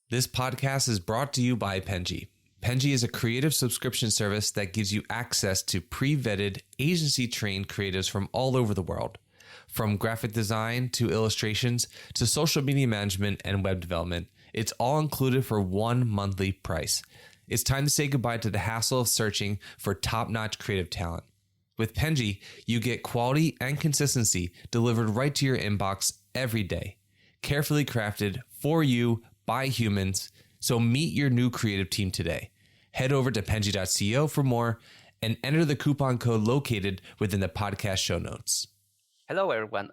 This podcast is brought to you by Penji. Penji is a creative subscription service that gives you access to pre-vetted, agency-trained creatives from all over the world. From graphic design to illustrations to social media management and web development, it's all included for one monthly price. It's time to say goodbye to the hassle of searching for top-notch creative talent. With Penji, you get quality and consistency delivered right to your inbox every day. Carefully crafted for you by humans. So meet your new creative team today. Head over to penji.co for more and enter the coupon code located within the podcast show notes. Hello, everyone.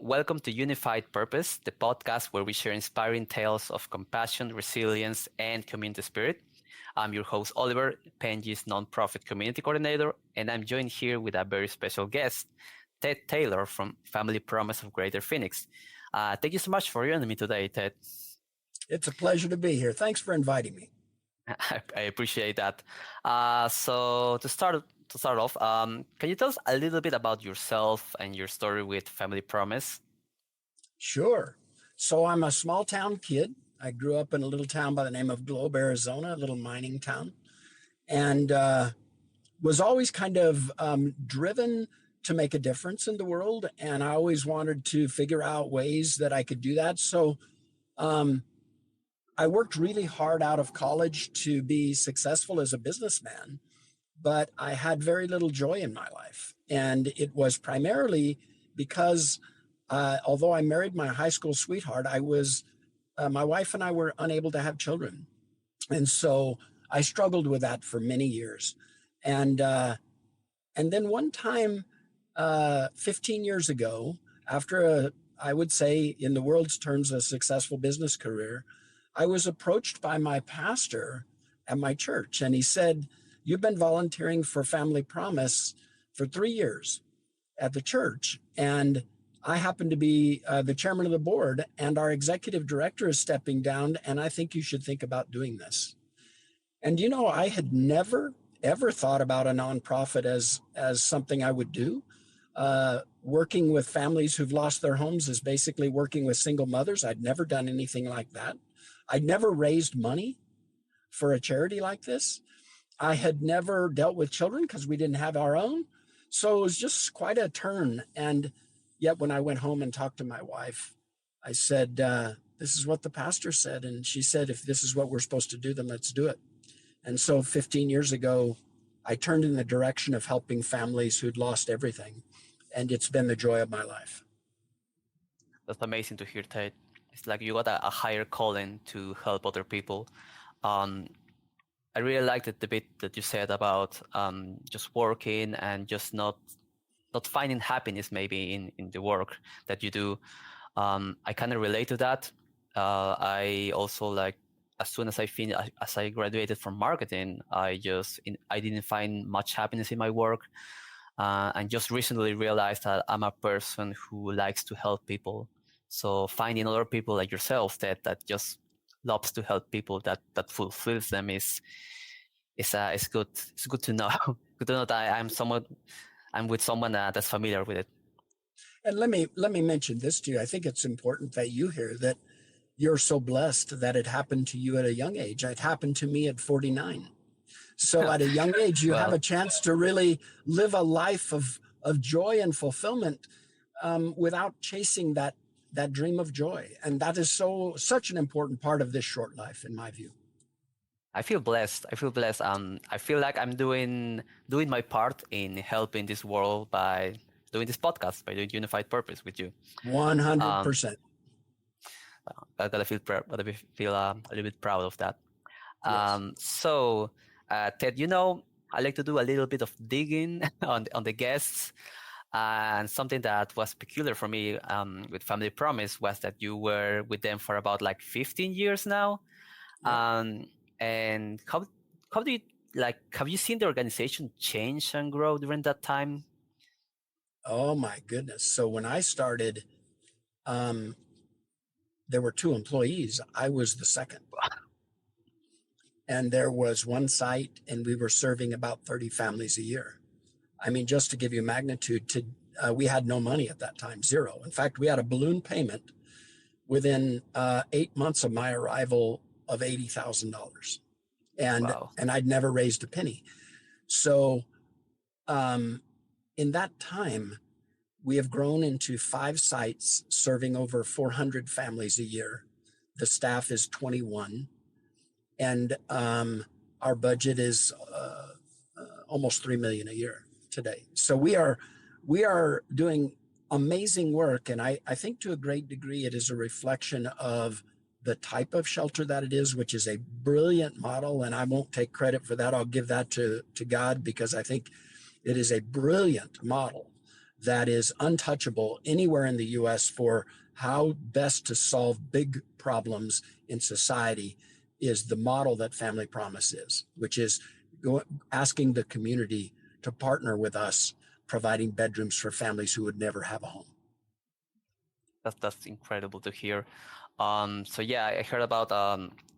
Welcome to Unified Purpose, the podcast where we share inspiring tales of compassion, resilience, and community spirit. I'm your host, Oliver, Penji's nonprofit community coordinator, and I'm joined here with a very special guest, Ted Taylor from Family Promise of Greater Phoenix. Thank you so much for joining me today, Ted. It's a pleasure to be here. Thanks for inviting me. I appreciate that. So to start off, can you tell us a little bit about yourself and your story with Family Promise? Sure. So I'm a small town kid. I grew up in a little town by the name of Globe, Arizona, a little mining town, and was always kind of driven to make a difference in the world. And I always wanted to figure out ways that I could do that. So I worked really hard out of college to be successful as a businessman, but I had very little joy in my life. And it was primarily because although I married my high school sweetheart, my wife and I were unable to have children. And so I struggled with that for many years. And then one time, 15 years ago, after I would say in the world's terms, a successful business career, I was approached by my pastor at my church, and he said, "You've been volunteering for Family Promise for 3 years at the church, and I happen to be the chairman of the board, and our executive director is stepping down, and I think you should think about doing this." And I had never, ever thought about a nonprofit as something I would do. Working with families who've lost their homes is basically working with single mothers. I'd never done anything like that. I'd never raised money for a charity like this. I had never dealt with children because we didn't have our own. So it was just quite a turn. And yet when I went home and talked to my wife, I said, this is what the pastor said. And she said, if this is what we're supposed to do, then let's do it. And so 15 years ago, I turned in the direction of helping families who'd lost everything. And it's been the joy of my life. That's amazing to hear, Ted. It's like you got a higher calling to help other people. I really liked the bit that you said about just working and just not finding happiness maybe in the work that you do. I kind of relate to that. I also as soon as I graduated from marketing, I didn't find much happiness in my work, and just recently realized that I'm a person who likes to help people. So finding other people like yourself that just loves to help people that fulfills them is good. It's good to know. Good to know that I'm with someone that's familiar with it. And let me mention this to you. I think it's important that you hear that you're so blessed that it happened to you at a young age. It happened to me at 49. So at a young age, you have a chance to really live a life of joy and fulfillment without chasing that dream of joy. And that is such an important part of this short life, in my view. I feel blessed. I feel like I'm doing my part in helping this world by doing this podcast, by doing Unified Purpose with you. 100%. I gotta feel a little bit proud of that. Yes. So, Ted, I like to do a little bit of digging on the guests. And something that was peculiar for me with Family Promise was that you were with them for about 15 years now. Yeah. And how do you have you seen the organization change and grow during that time? Oh my goodness. So when I started, there were 2 employees. I was the second. And there was one site, and we were serving about 30 families a year. I mean, just to give you magnitude, we had no money at that time, zero. In fact, we had a balloon payment. Within 8 months of my arrival, of $80,000, and Wow. I'd never raised a penny. So in that time, we have grown into 5 sites serving over 400 families a year. The staff is 21, and our budget is almost $3 million a year today. So we are doing amazing work, and I think to a great degree it is a reflection of the type of shelter that it is, which is a brilliant model, and I won't take credit for that. I'll give that to God, because I think it is a brilliant model that is untouchable anywhere in the US for how best to solve big problems in society. Is the model that Family Promise is, which is asking the community to partner with us, providing bedrooms for families who would never have a home. That's incredible to hear. So yeah, I heard about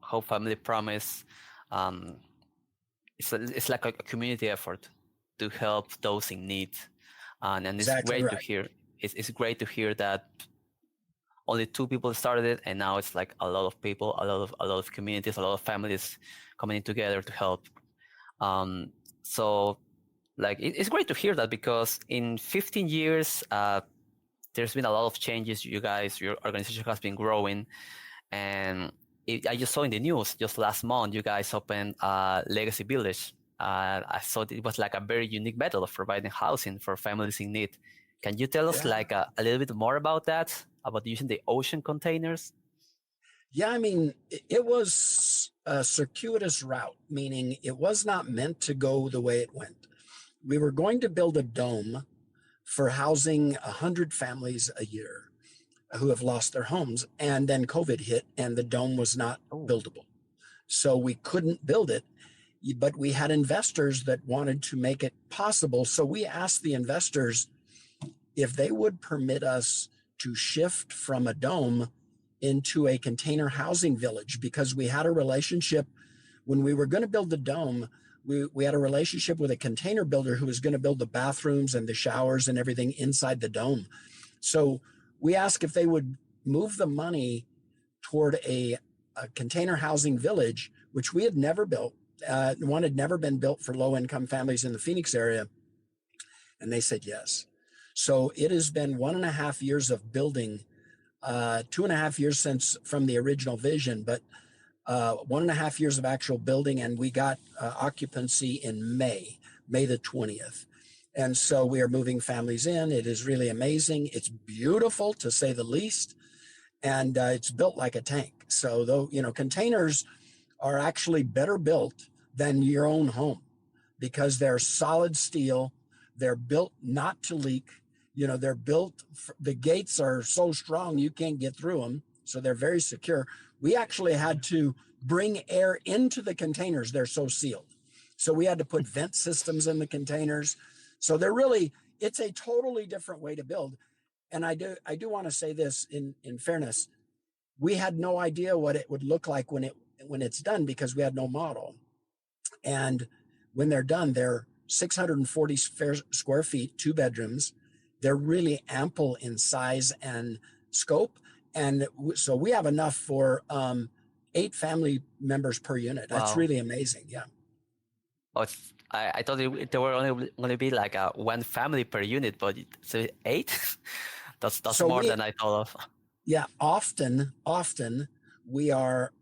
how Family Promise. It's like a community effort to help those in need, and it's Exactly great right. to hear. It's great to hear that only 2 people started it, and now it's like a lot of people, a lot of communities, a lot of families coming together to help. So like it's great to hear that, because in 15 years, there's been a lot of changes. Your organization has been growing, and I just saw in the news just last month, you guys opened Legacy Village. I thought it was like a very unique method of providing housing for families in need. Can you tell us like a little bit more about that, about using the ocean containers? Yeah, I mean, it was a circuitous route, meaning it was not meant to go the way it went. We were going to build a dome for housing 100 families a year who have lost their homes, and then COVID hit and the dome was not buildable. So we couldn't build it, but we had investors that wanted to make it possible. So we asked the investors if they would permit us to shift from a dome into a container housing village, because we had a relationship when we were going to build the dome. We had a relationship with a container builder who was going to build the bathrooms and the showers and everything inside the dome. So we asked if they would move the money toward a container housing village, which we had never built. One had never been built for low-income families in the Phoenix area. And they said yes. So it has been 1.5 years of building, 2.5 years since from the original vision, but 1.5 years of actual building, and we got occupancy in May the 20th. And so we are moving families in. It is really amazing. It's beautiful, to say the least, and it's built like a tank. So though, containers are actually better built than your own home, because they're solid steel. They're built not to leak. They're built, the gates are so strong you can't get through them. So they're very secure. We actually had to bring air into the containers. They're so sealed. So we had to put vent systems in the containers. So it's a totally different way to build. And I do want to say this in fairness. We had no idea what it would look like when it's done, because we had no model. And when they're done, they're 640 square feet, 2 bedrooms. They're really ample in size and scope. And so we have enough for 8 family members per unit. That's Wow. really amazing. Yeah. Oh, I thought there were only going to be like 1 family per unit, but so 8? that's So more than I thought of. Yeah, often we are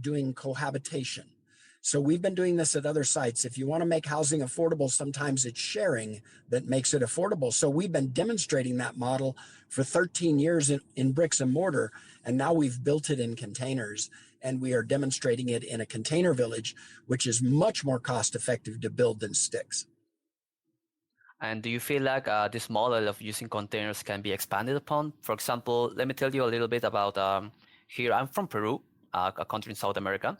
doing cohabitation. So we've been doing this at other sites. If you want to make housing affordable, sometimes it's sharing that makes it affordable. So we've been demonstrating that model for 13 years in bricks and mortar, and now we've built it in containers, and we are demonstrating it in a container village, which is much more cost effective to build than sticks. And do you feel like this model of using containers can be expanded upon? For example, let me tell you a little bit about here. I'm from Peru, a country in South America.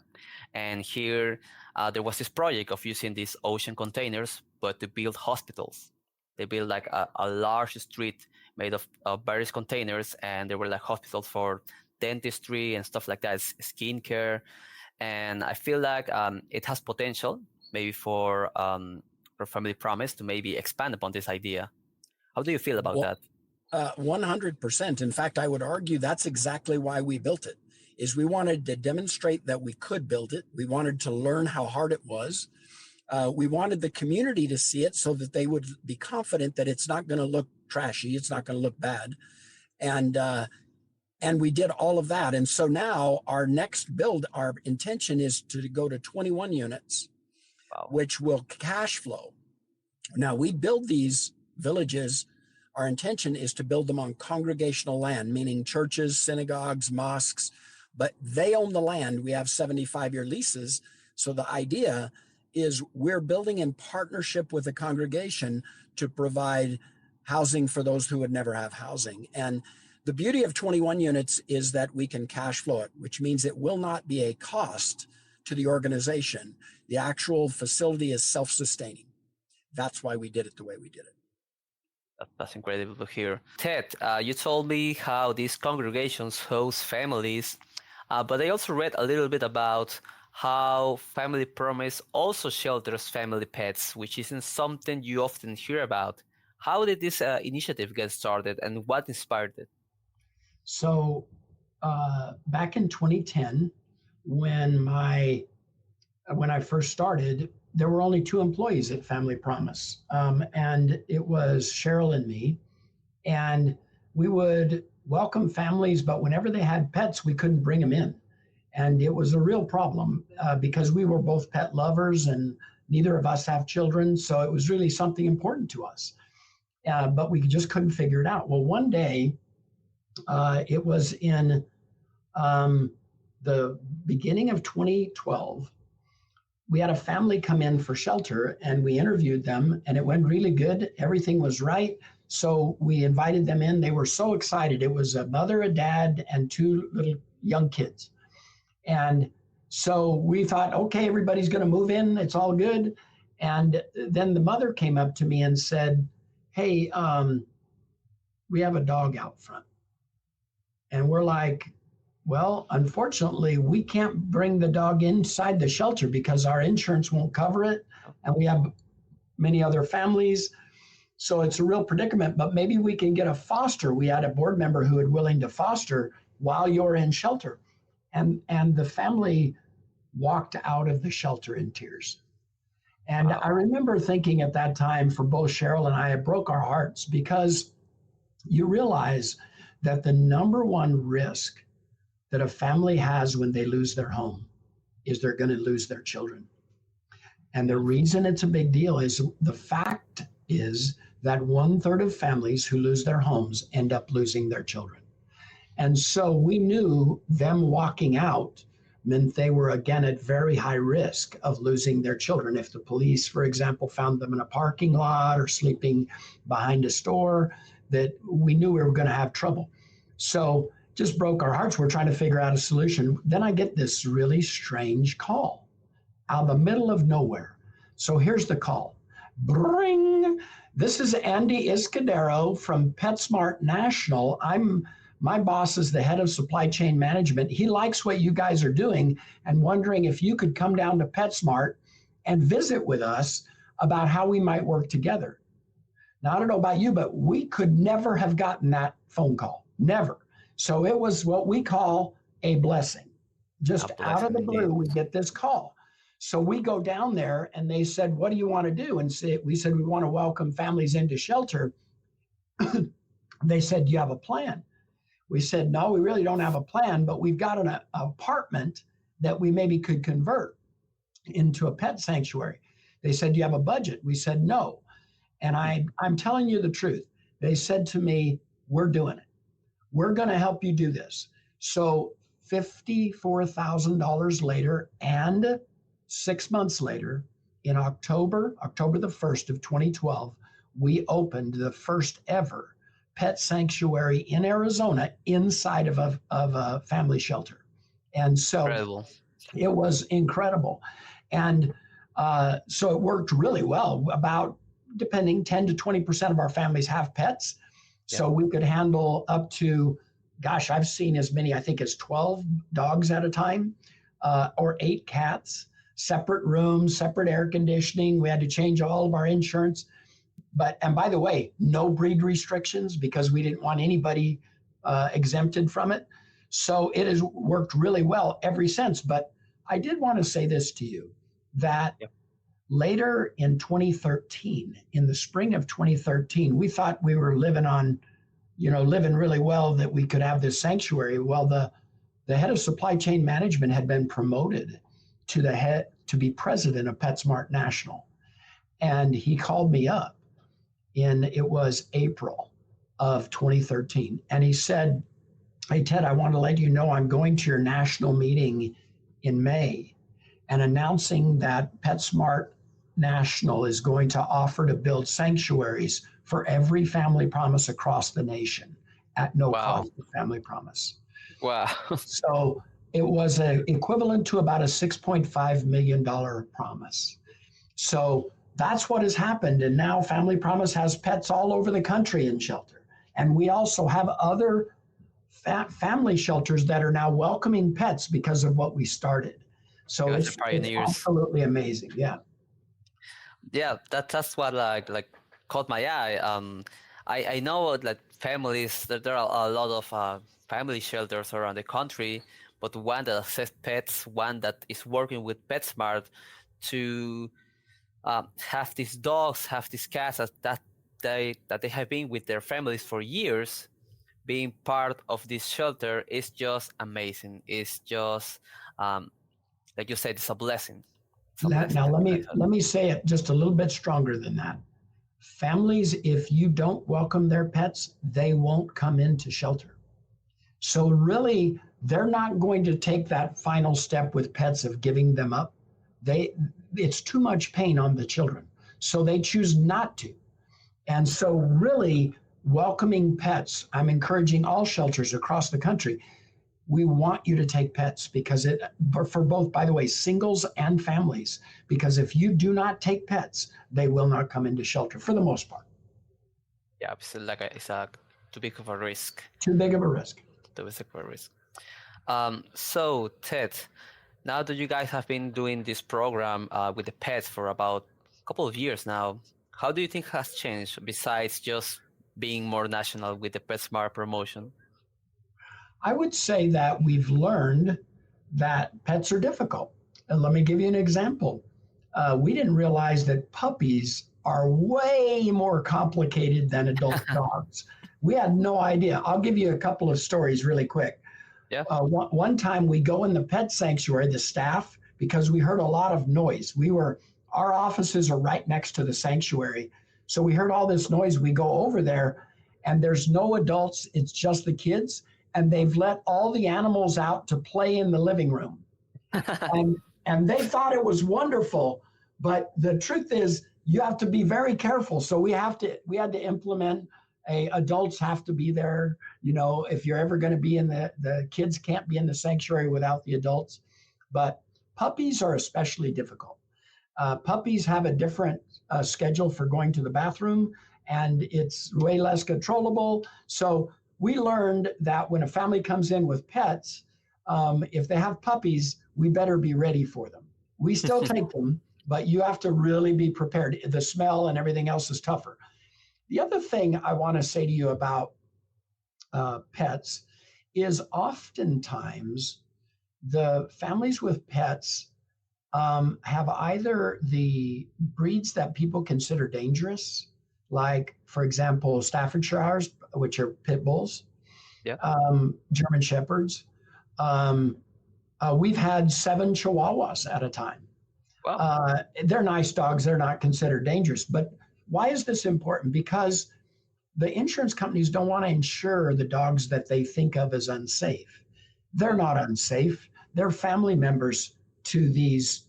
And here there was this project of using these ocean containers, but to build hospitals. They built like a large street made of various containers, and there were like hospitals for dentistry and stuff like that, skincare. And I feel like it has potential maybe for Family Promise to maybe expand upon this idea. How do you feel about that? 100%. In fact, I would argue that's exactly why we built it. is we wanted to demonstrate that we could build it. We wanted to learn how hard it was. We wanted the community to see it so that they would be confident that it's not going to look trashy, it's not going to look bad. And we did all of that. And so now our next build, our intention is to go to 21 units, Wow. which will cash flow. Now we build these villages. Our intention is to build them on congregational land, meaning churches, synagogues, mosques, but they own the land. We have 75-year leases. So the idea is we're building in partnership with the congregation to provide housing for those who would never have housing. And the beauty of 21 units is that we can cash flow it, which means it will not be a cost to the organization. The actual facility is self-sustaining. That's why we did it the way we did it. That's incredible to hear. Ted, you told me how these congregations host families, but I also read a little bit about how Family Promise also shelters family pets, which isn't something you often hear about. How did this initiative get started and what inspired it? So back in 2010, when I first started, there were only 2 employees at Family Promise, and it was Cheryl and me. And we would welcome families, but whenever they had pets, we couldn't bring them in. And it was a real problem because we were both pet lovers and neither of us have children. So it was really something important to us, but we just couldn't figure it out. Well, one day, it was in the beginning of 2012, we had a family come in for shelter and we interviewed them and it went really good. Everything was right. So we invited them in. They were so excited. It was a mother, a dad, and 2 little young kids. And so we thought, okay, everybody's going to move in. It's all good. And then the mother came up to me and said, hey, we have a dog out front. And we're like, well, unfortunately, we can't bring the dog inside the shelter because our insurance won't cover it. And we have many other families. So it's a real predicament, but maybe we can get a foster. We had a board member who was willing to foster while you're in shelter. And the family walked out of the shelter in tears. And I remember thinking at that time for both Cheryl and I, it broke our hearts because you realize that the number one risk that a family has when they lose their home is they're going to lose their children. And the reason it's a big deal is the fact is that 1/3 of families who lose their homes end up losing their children. And so we knew them walking out meant they were again at very high risk of losing their children. If the police, for example, found them in a parking lot or sleeping behind a store, that we knew we were going to have trouble. So just broke our hearts. We're trying to figure out a solution. Then I get this really strange call out of the middle of nowhere. So here's the call. Bring. This is Andy Iscadero from PetSmart National. My boss is the head of supply chain management. He likes what you guys are doing and wondering if you could come down to PetSmart and visit with us about how we might work together. Now, I don't know about you, but we could never have gotten that phone call. Never. So it was what we call a blessing. Just out of the blue, we get this call. So we go down there and they said, what do you want to do? And we said, we want to welcome families into shelter. They said, do you have a plan? We said, no, we really don't have a plan, but we've got an apartment that we maybe could convert into a pet sanctuary. They said, do you have a budget? We said, no. And I'm telling you the truth. They said to me, we're doing it. We're going to help you do this. So $54,000 later and 6 months later, in October the 1st of 2012, we opened the first ever pet sanctuary in Arizona inside of a family shelter. And so incredible. It was incredible. And so it worked really well. About, depending, 10 to 20% of our families have pets. So we could handle up to, gosh, I've seen as many, I think as 12 dogs at a time, or 8 cats, separate rooms, separate air conditioning. We had to change all of our insurance. And by the way, no breed restrictions because we didn't want anybody exempted from it. So it has worked really well ever since. But I did want to say this to you, that later in 2013, in the spring of 2013, we thought we were living really well, that we could have this sanctuary. Well, the head of supply chain management had been promoted to be president of PetSmart National. And he called me up it was April of 2013. And he said, "Hey, Ted, I want to let you know I'm going to your national meeting in May and announcing that PetSmart National is going to offer to build sanctuaries for every family promise across the nation at no cost to Family Promise." Wow. So it was equivalent to about a $6.5 million promise. So that's what has happened. And now Family Promise has pets all over the country in shelter. And we also have other family shelters that are now welcoming pets because of what we started. So it's absolutely amazing. Yeah. Yeah, that's what like caught my eye. I know that families, there are a lot of family shelters around the country, but one that accepts pets, one that is working with PetSmart to have these dogs, have these cats that they have been with their families for years. Being part of this shelter is just amazing. It's just like you said, it's a blessing. Now let me say it just a little bit stronger than that. Families, if you don't welcome their pets, they won't come into shelter. So really, they're not going to take that final step with pets of giving them up. It's too much pain on the children. So they choose not to. And so really welcoming pets, I'm encouraging all shelters across the country. We want you to take pets because for both, by the way, singles and families, because if you do not take pets, they will not come into shelter for the most part. Yeah, it's too big of a risk. Too big of a risk. Too big of a risk. So Ted, now that you guys have been doing this program with the pets for about a couple of years now, how do you think has changed besides just being more national with the PetSmart promotion? I would say that we've learned that pets are difficult. And let me give you an example. We didn't realize that puppies are way more complicated than adult dogs. We had no idea. I'll give you a couple of stories really quick. Yeah. One time we go in the pet sanctuary, the staff, because we heard a lot of noise. Our offices are right next to the sanctuary. So we heard all this noise. We go over there and there's no adults. It's just the kids. And they've let all the animals out to play in the living room. and they thought it was wonderful. But the truth is, you have to be very careful. So we had to implement adults have to be there. If you're ever going to be in the kids can't be in the sanctuary without the adults. But puppies are especially difficult. Puppies have a different schedule for going to the bathroom, and it's way less controllable. So we learned that when a family comes in with pets, if they have puppies, we better be ready for them. We still take them, but you have to really be prepared. The smell and everything else is tougher. The other thing I want to say to you about pets is oftentimes the families with pets have either the breeds that people consider dangerous, like, for example, Staffordshires, which are pit bulls, German Shepherds. We've had 7 Chihuahuas at a time. Wow. They're nice dogs. They're not considered dangerous. But why is this important? Because the insurance companies don't want to insure the dogs that they think of as unsafe. They're not unsafe. They're family members to these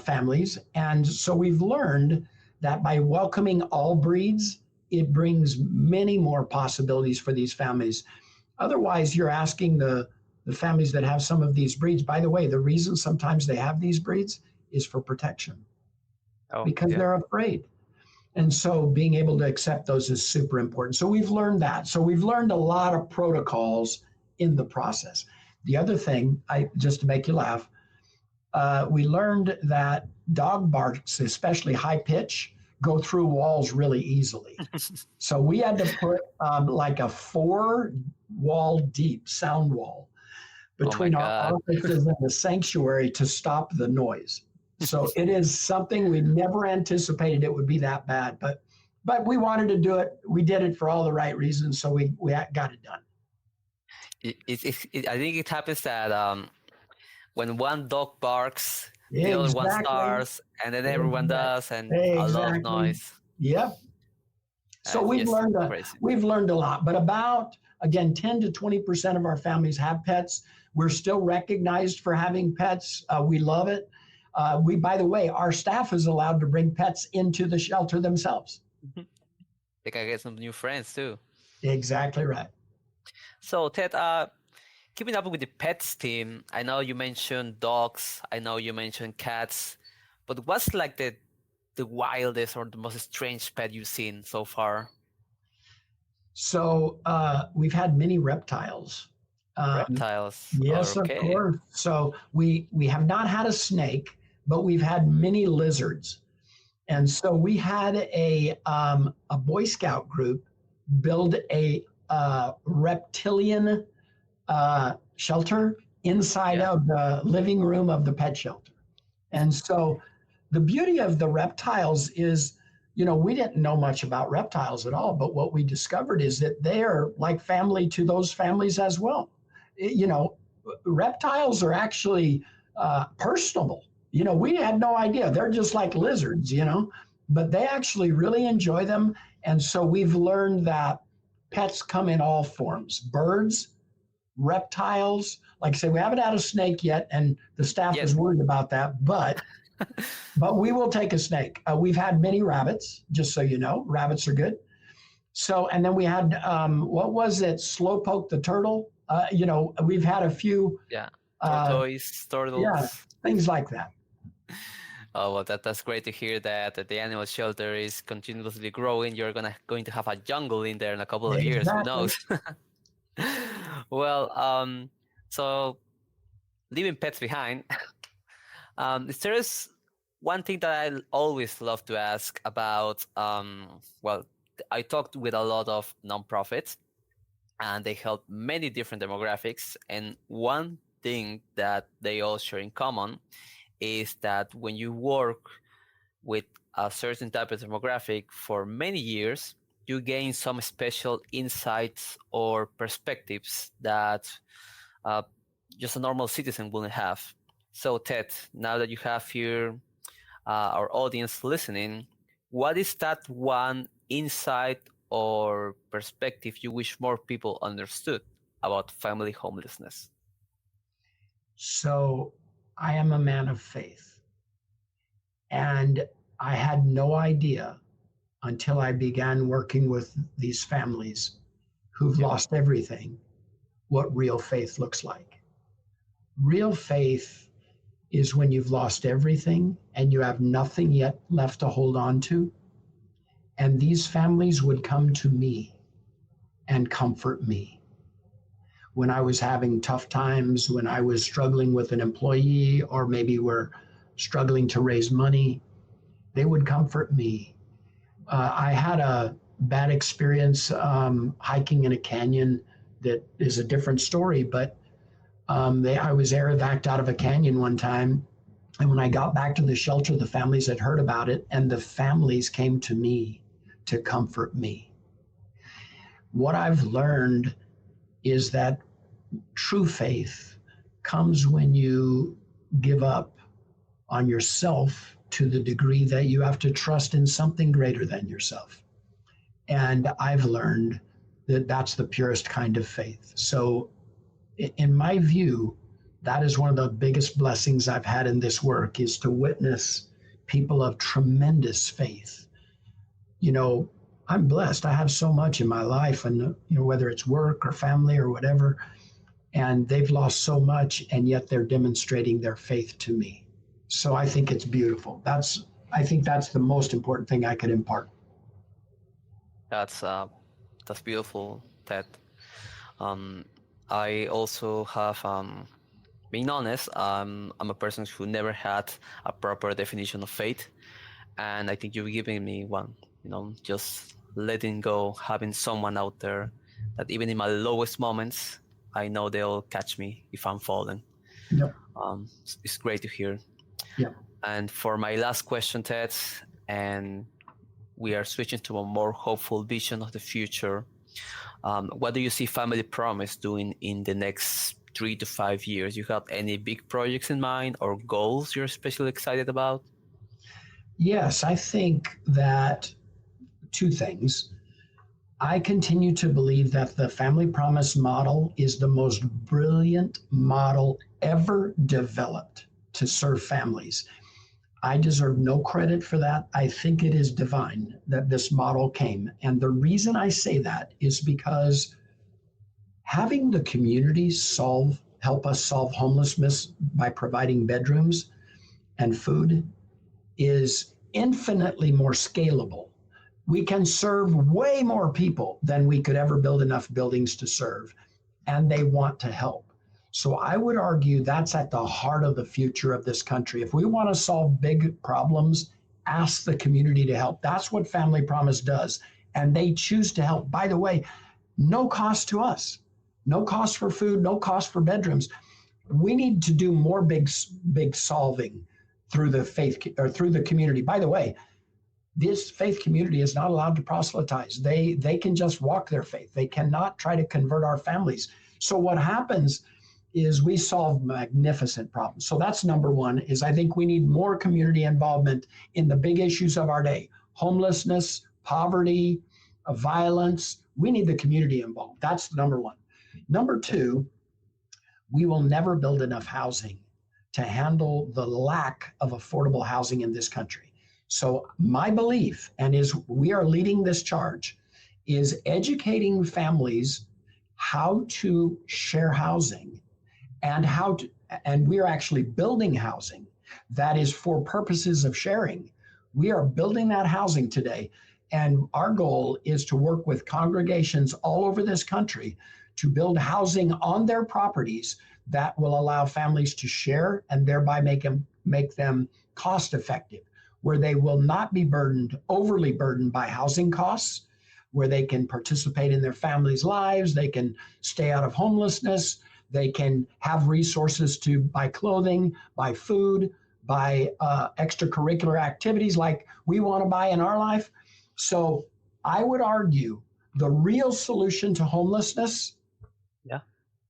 families. And so we've learned that by welcoming all breeds, it brings many more possibilities for these families. Otherwise, you're asking the families that have some of these breeds. By the way, the reason sometimes they have these breeds is for protection, because they're afraid. And so being able to accept those is super important. So we've learned that. So we've learned a lot of protocols in the process. The other thing, just to make you laugh, we learnned that dog barks, especially high pitch, go through walls really easily. So we had to put like a 4 wall deep sound wall Oh my between our God. offices and the sanctuary to stop the noise. So it is something we never anticipated it would be that bad, but we wanted to do it. We did it for all the right reasons, so we got it done. I think it happens that when one dog barks, the other one Exactly. starts, and then everyone does, and a lot of Exactly. noise. Yep. So we've learned a lot, but about, again, 10 to 20% of our families have pets. We're still recognized for having pets. We love it. By the way, our staff is allowed to bring pets into the shelter themselves. They can get some new friends too. Exactly right. So Ted, keeping up with the pets team, I know you mentioned dogs, I know you mentioned cats, but what's like the wildest or the most strange pet you've seen so far? So we've had many reptiles. Reptiles? Yes, Okay. of course. So we have not had a snake, but we've had many lizards. And so we had a Boy Scout group build a reptilian shelter inside of the living room of the pet shelter. And so the beauty of the reptiles is, we didn't know much about reptiles at all, but what we discovered is that they are like family to those families as well. Reptiles are actually personable. We had no idea. They're just like lizards, but they actually really enjoy them. And so we've learned that pets come in all forms: birds, reptiles. Like I say, we haven't had a snake yet, and the staff is worried about that, but we will take a snake. We've had many rabbits, just so you know. Rabbits are good. So, and then we had, what was it? Slowpoke the turtle. We've had a few. Yeah. Tortoise, turtles. Yeah, things like that. Oh, well, that's great to hear that the animal shelter is continuously growing. You're going to have a jungle in there in a couple of years. Who knows? Well, so leaving pets behind, there is one thing that I always love to ask about. Well, I talked with a lot of nonprofits, and they help many different demographics. And one thing that they all share in common is that when you work with a certain type of demographic for many years, you gain some special insights or perspectives that just a normal citizen wouldn't have. So Ted, now that you have here our audience listening, what is that one insight or perspective you wish more people understood about family homelessness? So I am a man of faith, and I had no idea until I began working with these families who've lost everything what real faith looks like. Real faith is when you've lost everything and you have nothing yet left to hold on to. And these families would come to me and comfort me. When I was having tough times, when I was struggling with an employee, or maybe we're struggling to raise money, they would comfort me. I had a bad experience hiking in a canyon that is a different story, but I was air evac out of a canyon one time. And when I got back to the shelter, the families had heard about it, and the families came to me to comfort me. What I've learned is that true faith comes when you give up on yourself to the degree that you have to trust in something greater than yourself. And I've learned that that's the purest kind of faith. So in my view, that is one of the biggest blessings I've had in this work, is to witness people of tremendous faith. I'm blessed. I have so much in my life, and whether it's work or family or whatever, and they've lost so much, and yet they're demonstrating their faith to me. So I think it's beautiful. I think that's the most important thing I could impart. That's beautiful, Ted. I also have, being honest, I'm a person who never had a proper definition of faith, and I think you're giving me one. Just letting go, having someone out there that even in my lowest moments, I know they'll catch me if I'm falling. Yep. It's great to hear. Yep. And for my last question, Ted, and we are switching to a more hopeful vision of the future. What do you see Family Promise doing in the next 3 to 5 years? You have any big projects in mind or goals you're especially excited about? Yes, I think that two things. I continue to believe that the Family Promise model is the most brilliant model ever developed to serve families. I deserve no credit for that. I think it is divine that this model came. And the reason I say that is because having the community help us solve homelessness by providing bedrooms and food is infinitely more scalable. We can serve way more people than we could ever build enough buildings to serve, and they want to help. So I would argue that's at the heart of the future of this country. If we want to solve big problems, ask the community to help. That's what Family Promise does. And they choose to help. By the way, no cost to us, no cost for food, no cost for bedrooms. We need to do more big solving through the faith or through the community. By the way, this faith community is not allowed to proselytize. They can just walk their faith. They cannot try to convert our families. So what happens is we solve magnificent problems. So that's number one, is I think we need more community involvement in the big issues of our day. Homelessness, poverty, violence. We need the community involved. That's number one. Number two, we will never build enough housing to handle the lack of affordable housing in this country. So my belief, and we are leading this charge, is educating families how to share housing and we are actually building housing that is for purposes of sharing. We are building that housing today. And our goal is to work with congregations all over this country to build housing on their properties that will allow families to share and thereby make them cost effective, where they will not be overly burdened by housing costs, where they can participate in their families' lives, they can stay out of homelessness, they can have resources to buy clothing, buy food, buy extracurricular activities like we want to buy in our life. So I would argue the real solution to homelessness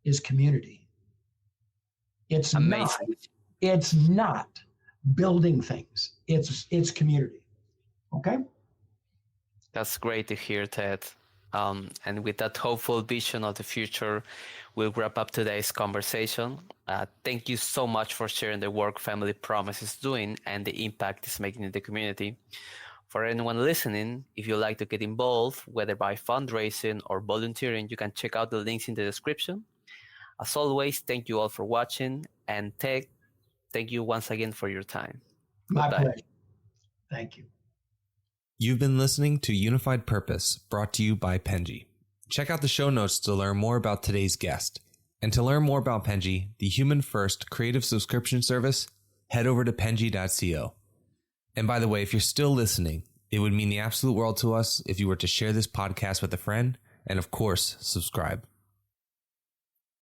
is community. It's not building things. It's community. Okay? That's great to hear, Ted. And with that hopeful vision of the future, we'll wrap up today's conversation. Thank you so much for sharing the work Family Promise is doing and the impact it's making in the community. For anyone listening, if you'd like to get involved, whether by fundraising or volunteering, you can check out the links in the description. As always, thank you all for watching. And Ted, thank you once again for your time. My pleasure. Thank you. You've been listening to Unified Purpose, brought to you by Penji. Check out the show notes to learn more about today's guest. And to learn more about Penji, the human-first creative subscription service, head over to penji.co. And by the way, if you're still listening, it would mean the absolute world to us if you were to share this podcast with a friend and, of course, subscribe.